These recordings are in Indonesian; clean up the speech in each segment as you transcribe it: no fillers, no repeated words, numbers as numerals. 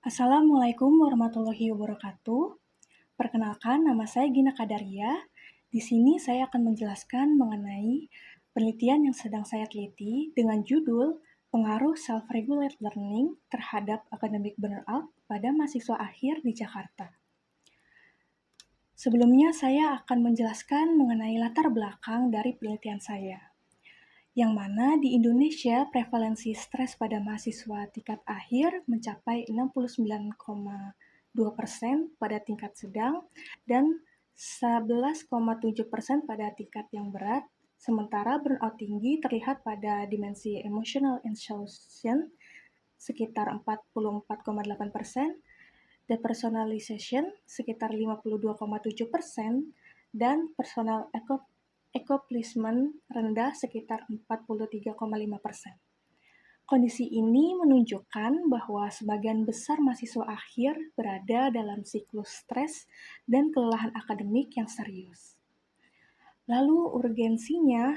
Assalamualaikum warahmatullahi wabarakatuh. Perkenalkan, nama saya Gina Kadaria. Di sini saya akan menjelaskan mengenai penelitian yang sedang saya teliti dengan judul Pengaruh Self-Regulate Learning terhadap Academic Burnout pada mahasiswa akhir di Jakarta. Sebelumnya, saya akan menjelaskan mengenai latar belakang dari penelitian saya, yang mana di Indonesia prevalensi stres pada mahasiswa tingkat akhir mencapai 69,2% pada tingkat sedang dan 11,7% pada tingkat yang berat, sementara burnout tinggi terlihat pada dimensi emotional exhaustion sekitar 44,8%, depersonalization sekitar 52,7%, dan personal accomplishment rendah sekitar 43,5%. Kondisi ini menunjukkan bahwa sebagian besar mahasiswa akhir berada dalam siklus stres dan kelelahan akademik yang serius. Lalu urgensinya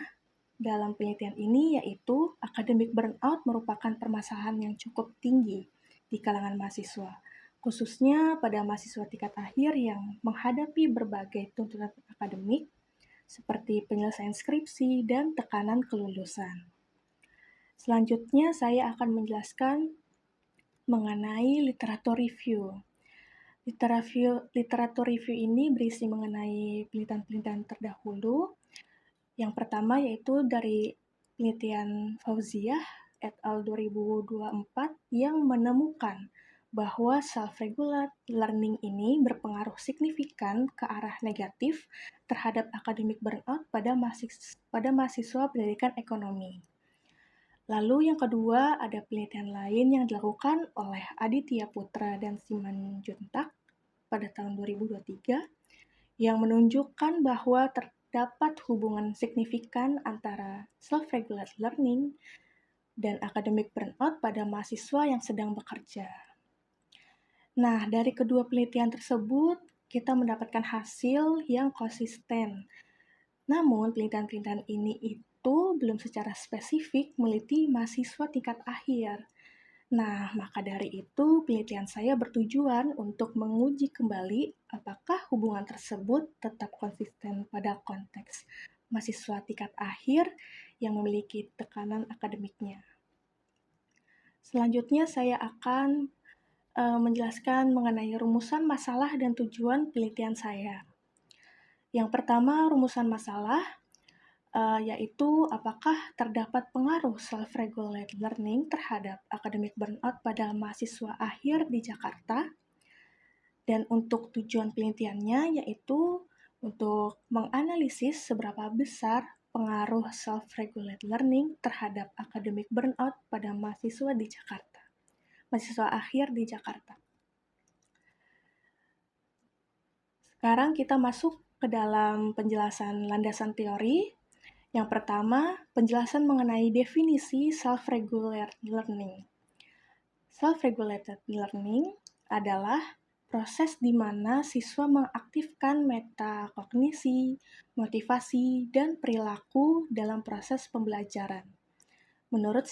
dalam penelitian ini yaitu academic burnout merupakan permasalahan yang cukup tinggi di kalangan mahasiswa, khususnya pada mahasiswa tingkat akhir yang menghadapi berbagai tuntutan akademik seperti penyelesaian skripsi dan tekanan kelulusan. Selanjutnya saya akan menjelaskan mengenai literatur review. Literatur review ini berisi mengenai penelitian-penelitian terdahulu. Yang pertama yaitu dari penelitian Fauziah et al. 2024 yang menemukan bahwa self-regulate learning ini berpengaruh signifikan ke arah negatif terhadap academic burnout pada mahasiswa pendidikan ekonomi. Lalu yang kedua ada penelitian lain yang dilakukan oleh Aditya Putra dan Simanjuntak pada tahun 2023 yang menunjukkan bahwa terdapat hubungan signifikan antara self-regulate learning dan academic burnout pada mahasiswa yang sedang bekerja. Nah, dari kedua penelitian tersebut, kita mendapatkan hasil yang konsisten. Namun, penelitian-penelitian ini itu belum secara spesifik meneliti mahasiswa tingkat akhir. Nah, maka dari itu penelitian saya bertujuan untuk menguji kembali apakah hubungan tersebut tetap konsisten pada konteks mahasiswa tingkat akhir yang memiliki tekanan akademiknya. Selanjutnya saya akan menjelaskan mengenai rumusan masalah dan tujuan penelitian saya. Yang pertama, rumusan masalah yaitu apakah terdapat pengaruh self-regulate learning terhadap academic burnout pada mahasiswa akhir di Jakarta. Dan untuk tujuan penelitiannya yaitu untuk menganalisis seberapa besar pengaruh self-regulate learning terhadap academic burnout pada mahasiswa di Jakarta, mahasiswa akhir di Jakarta. Sekarang kita masuk ke dalam penjelasan landasan teori. Yang pertama, penjelasan mengenai definisi self-regulated learning. Self-regulated learning adalah proses di mana siswa mengaktifkan metakognisi, motivasi, dan perilaku dalam proses pembelajaran. Menurut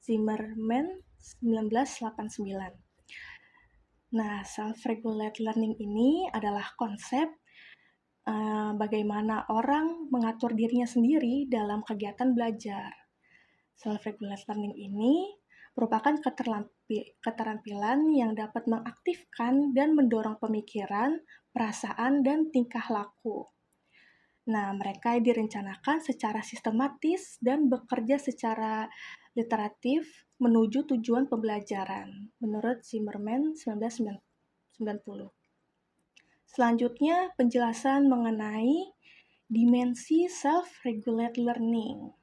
Zimmerman 1989. Nah, self-regulated learning ini adalah konsep bagaimana orang mengatur dirinya sendiri dalam kegiatan belajar. Self-regulate learning ini merupakan keterampilan yang dapat mengaktifkan dan mendorong pemikiran, perasaan, dan tingkah laku. Nah, mereka direncanakan secara sistematis dan bekerja secara literatif menuju tujuan pembelajaran, menurut Zimmerman 1990. Selanjutnya, penjelasan mengenai dimensi self-regulate learning.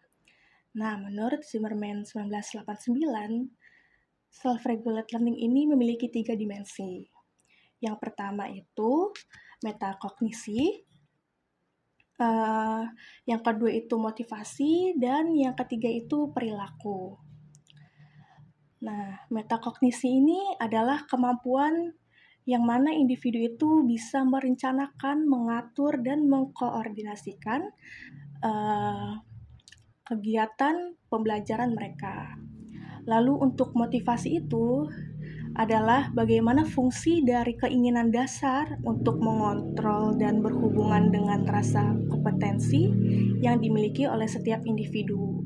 Nah, menurut Zimmerman 1989, self-regulate learning ini memiliki 3 dimensi. Yang pertama itu metakognisi, yang kedua itu motivasi, dan yang ketiga itu perilaku. Nah, metakognisi ini adalah kemampuan yang mana individu itu bisa merencanakan, mengatur, dan mengkoordinasikan kegiatan pembelajaran mereka. Lalu untuk motivasi itu adalah bagaimana fungsi dari keinginan dasar untuk mengontrol dan berhubungan dengan rasa kompetensi yang dimiliki oleh setiap individu.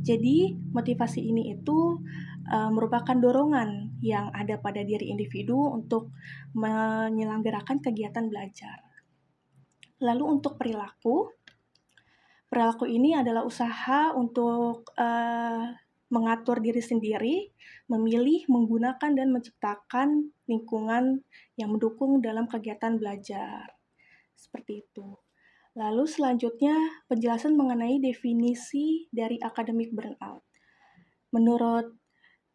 Jadi, motivasi ini itu merupakan dorongan yang ada pada diri individu untuk menyelenggarakan kegiatan belajar. Lalu untuk perilaku ini adalah usaha untuk mengatur diri sendiri, memilih, menggunakan, dan menciptakan lingkungan yang mendukung dalam kegiatan belajar. Seperti itu. Lalu selanjutnya penjelasan mengenai definisi dari academic burnout. Menurut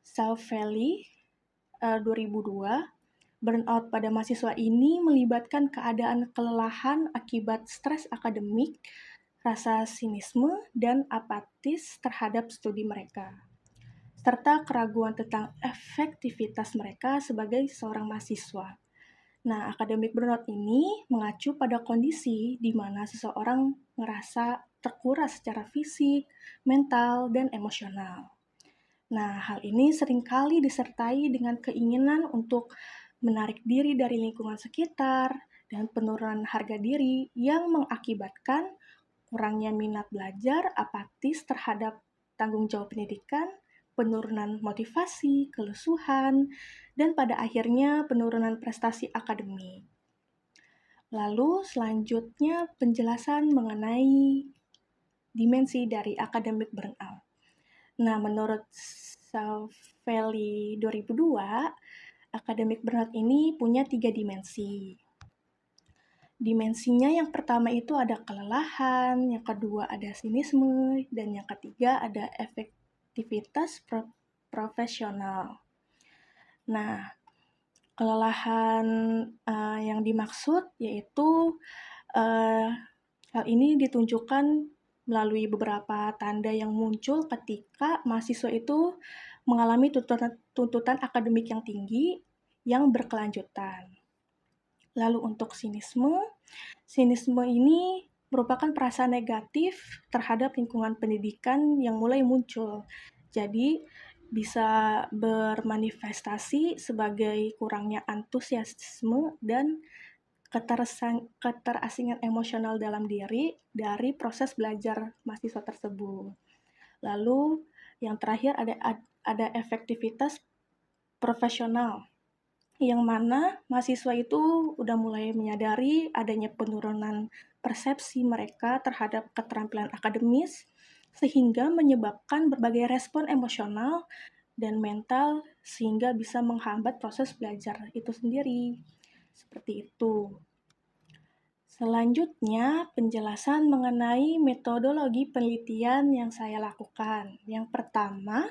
Salvelli 2002, burnout pada mahasiswa ini melibatkan keadaan kelelahan akibat stres akademik, rasa sinisme, dan apatis terhadap studi mereka, serta keraguan tentang efektivitas mereka sebagai seorang mahasiswa. Nah, academic burnout ini mengacu pada kondisi di mana seseorang merasa terkuras secara fisik, mental, dan emosional. Nah, hal ini seringkali disertai dengan keinginan untuk menarik diri dari lingkungan sekitar dan penurunan harga diri yang mengakibatkan kurangnya minat belajar, apatis terhadap tanggung jawab pendidikan, penurunan motivasi, kelesuhan, dan pada akhirnya penurunan prestasi akademik. Lalu selanjutnya penjelasan mengenai dimensi dari academic burnout. Nah, menurut Salvelli 2002, academic burnout ini punya 3 dimensi. Dimensinya yang pertama itu ada kelelahan, yang kedua ada sinisme, dan yang ketiga ada efektivitas profesional. Nah, kelelahan yang dimaksud yaitu hal ini ditunjukkan melalui beberapa tanda yang muncul ketika mahasiswa itu mengalami tuntutan akademik yang tinggi yang berkelanjutan. Lalu untuk sinisme ini merupakan perasaan negatif terhadap lingkungan pendidikan yang mulai muncul. Jadi, bisa bermanifestasi sebagai kurangnya antusiasme dan keterasingan emosional dalam diri dari proses belajar mahasiswa tersebut. Lalu, yang terakhir ada efektivitas profesional, yang mana mahasiswa itu udah mulai menyadari adanya penurunan persepsi mereka terhadap keterampilan akademis, sehingga menyebabkan berbagai respon emosional dan mental sehingga bisa menghambat proses belajar itu sendiri. Seperti itu. Selanjutnya, penjelasan mengenai metodologi penelitian yang saya lakukan. Yang pertama,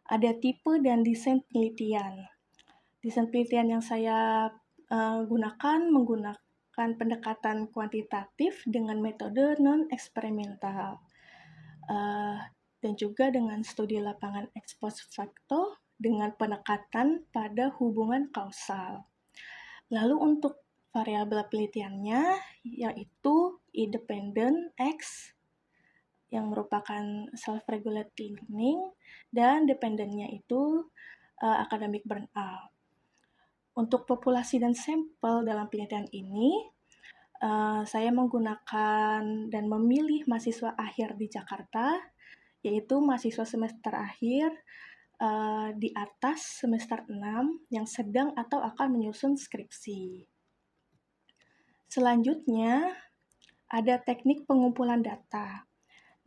ada tipe dan desain penelitian. Desain penelitian yang saya menggunakan pendekatan kuantitatif dengan metode non-eksperimental, dan juga dengan studi lapangan ex post facto dengan pendekatan pada hubungan kausal. Lalu untuk variabel penelitiannya yaitu independent X yang merupakan self-regulated learning, dan dependentnya itu academic burnout. Untuk populasi dan sampel dalam penelitian ini, saya menggunakan dan memilih mahasiswa akhir di Jakarta, yaitu mahasiswa semester akhir di atas semester 6 yang sedang atau akan menyusun skripsi. Selanjutnya, ada teknik pengumpulan data.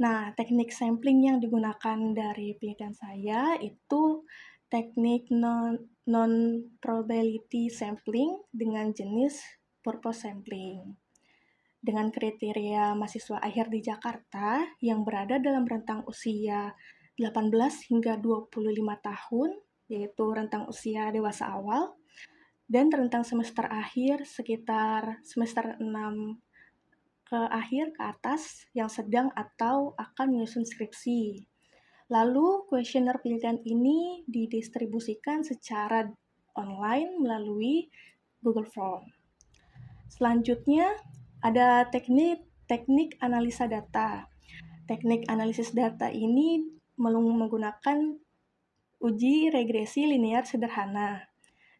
Nah, teknik sampling yang digunakan dari penelitian saya itu teknik non-probability sampling dengan jenis purpose sampling. Dengan kriteria mahasiswa akhir di Jakarta yang berada dalam rentang usia 18 hingga 25 tahun, yaitu rentang usia dewasa awal, dan rentang semester akhir sekitar semester 6 ke akhir ke atas yang sedang atau akan menyusun skripsi. Lalu, kuesioner penelitian ini didistribusikan secara online melalui Google Form. Selanjutnya, ada teknik analisa data. Teknik analisis data ini menggunakan uji regresi linear sederhana.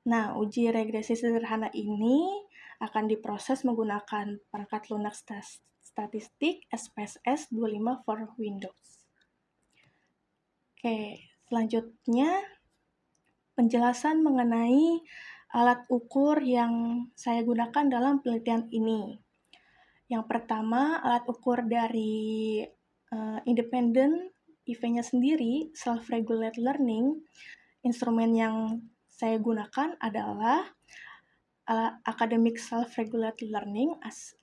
Nah, uji regresi sederhana ini akan diproses menggunakan perangkat lunak statistik SPSS 25 for Windows. Oke, selanjutnya penjelasan mengenai alat ukur yang saya gunakan dalam penelitian ini. Yang pertama, alat ukur dari independent eventnya sendiri, self-regulated learning. Instrumen yang saya gunakan adalah Academic Self-Regulated Learning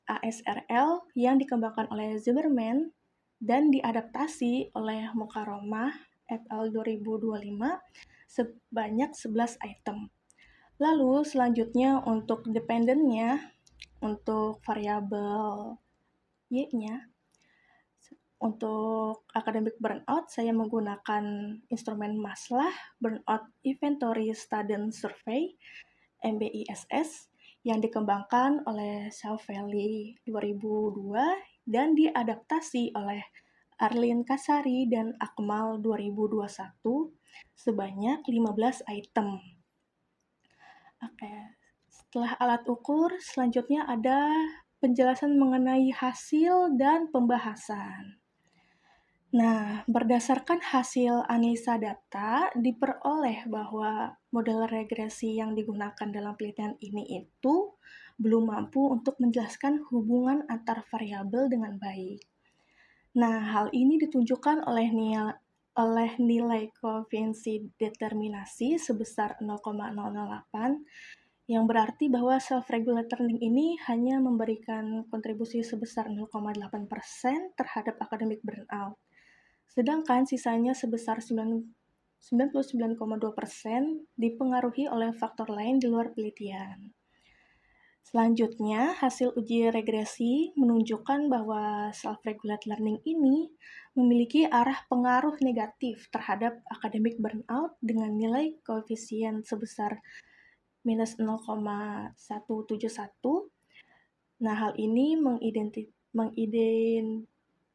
ASRL yang dikembangkan oleh Zimmerman dan diadaptasi oleh Mukaromah et al. 2025 sebanyak 11 item. Lalu selanjutnya untuk dependennya, untuk variabel Y-nya, untuk academic burnout, saya menggunakan instrumen Maslah Burnout Inventory Student Survey, MBISS, yang dikembangkan oleh Sauvelli 2002 dan diadaptasi oleh Arlin Kasari dan Akmal 2021 sebanyak 15 item. Oke, setelah alat ukur, selanjutnya ada penjelasan mengenai hasil dan pembahasan. Nah, berdasarkan hasil analisa data, diperoleh bahwa model regresi yang digunakan dalam penelitian ini itu belum mampu untuk menjelaskan hubungan antar variabel dengan baik. Nah, hal ini ditunjukkan oleh nilai koefisiensi determinasi sebesar 0,008, yang berarti bahwa self-regulated learning ini hanya memberikan kontribusi sebesar 0,8% terhadap academic burnout. Sedangkan sisanya sebesar 99,2% dipengaruhi oleh faktor lain di luar penelitian. Selanjutnya, hasil uji regresi menunjukkan bahwa self-regulated learning ini memiliki arah pengaruh negatif terhadap academic burnout dengan nilai koefisien sebesar minus 0,171. Nah, hal ini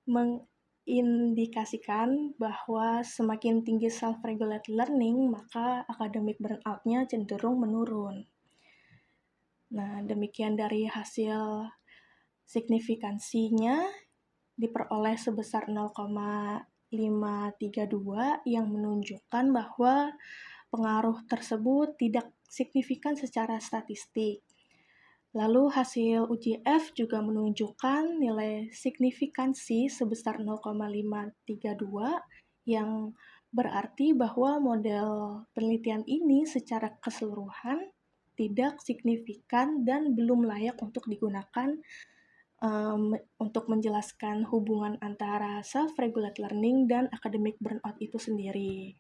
mengindikasikan bahwa semakin tinggi self-regulated learning, maka academic burnout-nya cenderung menurun. Nah, demikian dari hasil signifikansinya diperoleh sebesar 0,532 yang menunjukkan bahwa pengaruh tersebut tidak signifikan secara statistik. Lalu hasil uji F juga menunjukkan nilai signifikansi sebesar 0,532 yang berarti bahwa model penelitian ini secara keseluruhan tidak signifikan dan belum layak untuk digunakan untuk menjelaskan hubungan antara self-regulated learning dan academic burnout itu sendiri.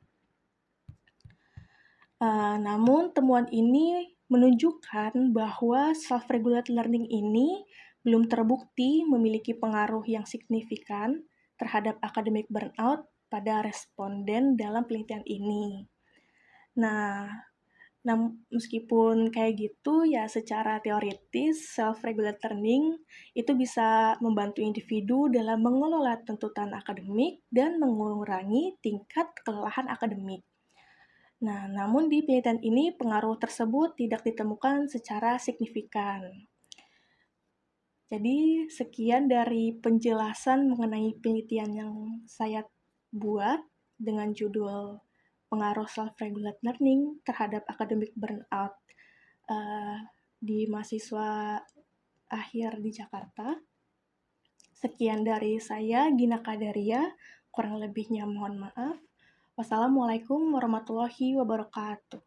Namun temuan ini menunjukkan bahwa self-regulated learning ini belum terbukti memiliki pengaruh yang signifikan terhadap academic burnout pada responden dalam penelitian ini. Nah, meskipun kayak gitu, ya secara teoritis self-regulated learning itu bisa membantu individu dalam mengelola tuntutan akademik dan mengurangi tingkat kelelahan akademik. Nah, namun di penelitian ini pengaruh tersebut tidak ditemukan secara signifikan. Jadi, sekian dari penjelasan mengenai penelitian yang saya buat dengan judul pengaruh self-regulated learning terhadap academic burnout di mahasiswa akhir di Jakarta. Sekian dari saya, Gina Kadaria. Kurang lebihnya mohon maaf. Wassalamualaikum warahmatullahi wabarakatuh.